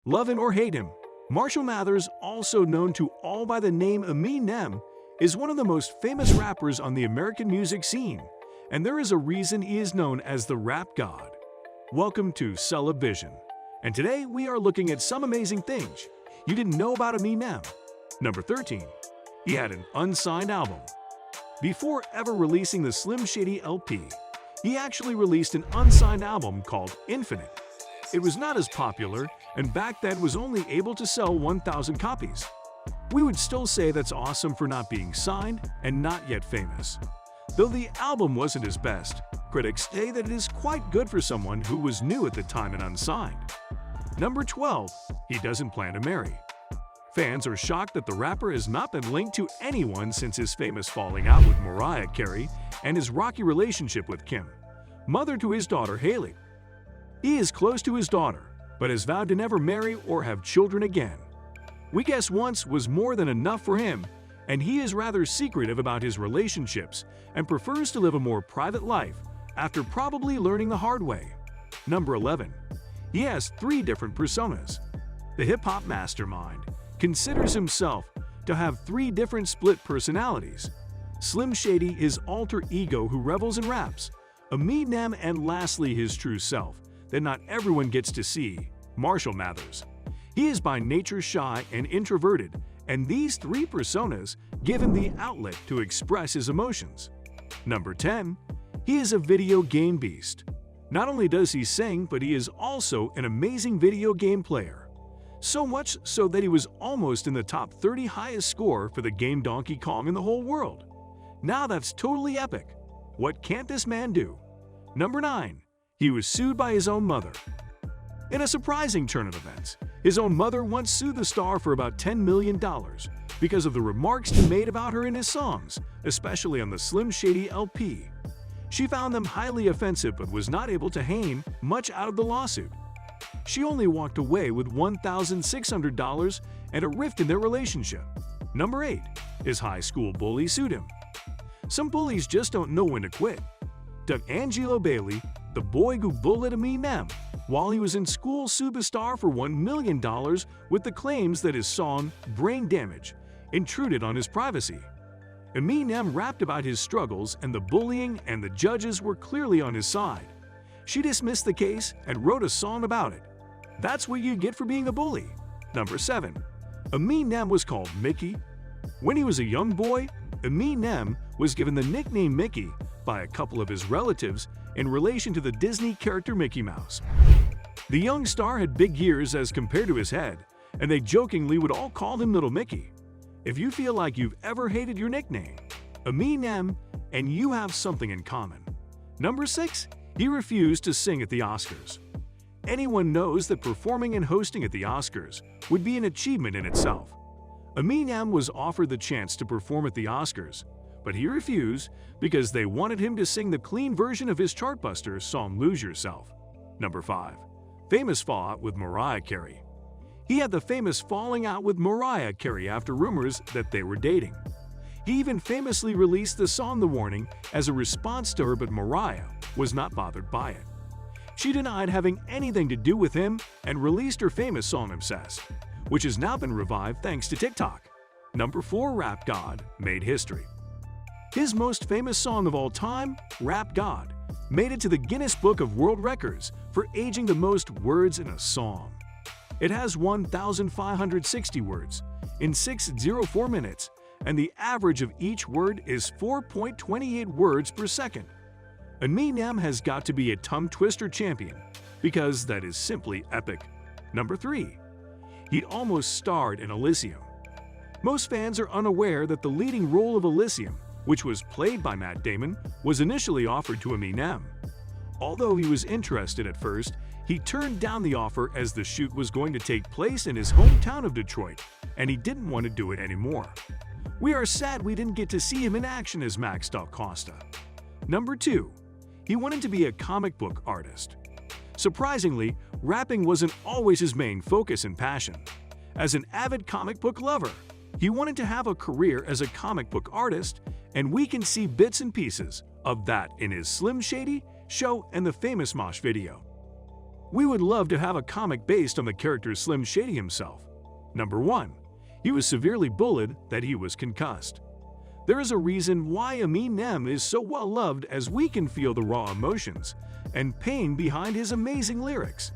Love him or hate him, Marshall Mathers, also known to all by the name Eminem, is one of the most famous rappers on the American music scene, and there is a reason he is known as the rap god. Welcome to Vision, and today we are looking at some amazing things you didn't know about Eminem. Number 13. He had an unsigned album. Before ever releasing the Slim Shady LP, he actually released an unsigned album called Infinite. It was not as popular, and back then was only able to sell 1,000 copies. We would still say that's awesome for not being signed and not yet famous. Though the album wasn't his best, critics say that it is quite good for someone who was new at the time and unsigned. Number 12. He doesn't plan to marry. Fans are shocked that the rapper has not been linked to anyone since his famous falling out with Mariah Carey and his rocky relationship with Kim, mother to his daughter Haley. He is close to his daughter, but has vowed to never marry or have children again. We guess once was more than enough for him, and he is rather secretive about his relationships and prefers to live a more private life after probably learning the hard way. Number 11. He has 3 different personas. The hip-hop mastermind considers himself to have 3 different split personalities. Slim Shady, his alter ego who revels and raps, Eminem, and lastly his true self that not everyone gets to see, Marshall Mathers. He is by nature shy and introverted, and these 3 personas give him the outlet to express his emotions. Number 10. He is a video game beast. Not only does he sing, but he is also an amazing video game player. So much so that he was almost in the top 30 highest score for the game Donkey Kong in the whole world. Now that's totally epic. What can't this man do? Number 9. He was sued by his own mother. In a surprising turn of events, his own mother once sued the star for about $10 million because of the remarks he made about her in his songs, especially on the Slim Shady LP. She found them highly offensive but was not able to gain much out of the lawsuit. She only walked away with $1,600 and a rift in their relationship. Number 8. His high school bully sued him. Some bullies just don't know when to quit. Angelo Bailey, the boy who bullied Eminem while he was in school, sued the star for $1 million with the claims that his song, Brain Damage, intruded on his privacy. Eminem rapped about his struggles and the bullying, and the judges were clearly on his side. She dismissed the case and wrote a song about it. That's what you get for being a bully. Number 7. Eminem was called Mickey. When he was a young boy, Eminem was given the nickname Mickey by a couple of his relatives in relation to the Disney character Mickey Mouse. The young star had big ears as compared to his head, and they jokingly would all call him Little Mickey. If you feel like you've ever hated your nickname, Eminem and you have something in common. Number 6. He refused to sing at the Oscars. Anyone knows that performing and hosting at the Oscars would be an achievement in itself. Eminem was offered the chance to perform at the Oscars, but he refused because they wanted him to sing the clean version of his chartbuster song Lose Yourself. Number 5. Famous fallout with Mariah Carey. He had the famous falling out with Mariah Carey after rumors that they were dating. He even famously released the song The Warning as a response to her, but Mariah was not bothered by it. She denied having anything to do with him and released her famous song Obsessed, which has now been revived thanks to TikTok. Number 4. Rap God made history. His most famous song of all time, Rap God, made it to the Guinness Book of World Records for aging the most words in a song. It has 1,560 words in 604 minutes, and the average of each word is 4.28 words per second. Eminem has got to be a tongue twister champion because that is simply epic. Number 3. He almost starred in Elysium. Most fans are unaware that the leading role of Elysium, which was played by Matt Damon, was initially offered to Eminem. Although he was interested at first, he turned down the offer as the shoot was going to take place in his hometown of Detroit, and he didn't want to do it anymore. We are sad we didn't get to see him in action as Max da Costa. Number 2. He wanted to be a comic book artist. Surprisingly, rapping wasn't always his main focus and passion. As an avid comic book lover, he wanted to have a career as a comic book artist, and we can see bits and pieces of that in his Slim Shady show and the famous Mosh video. We would love to have a comic based on the character Slim Shady himself. Number 1. He was severely bullied that he was concussed. There is a reason why Eminem is so well loved, as we can feel the raw emotions and pain behind his amazing lyrics.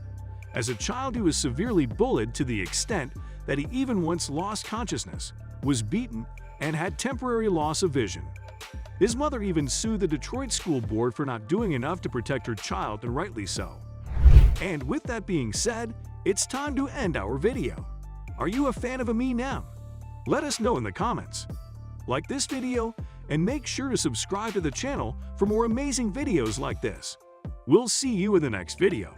As a child, he was severely bullied to the extent that he even once lost consciousness, was beaten, and had temporary loss of vision. His mother even sued the Detroit school board for not doing enough to protect her child, and rightly so. And with that being said, it's time to end our video. Are you a fan of Eminem? Let us know in the comments. Like this video and make sure to subscribe to the channel for more amazing videos like this. We'll see you in the next video.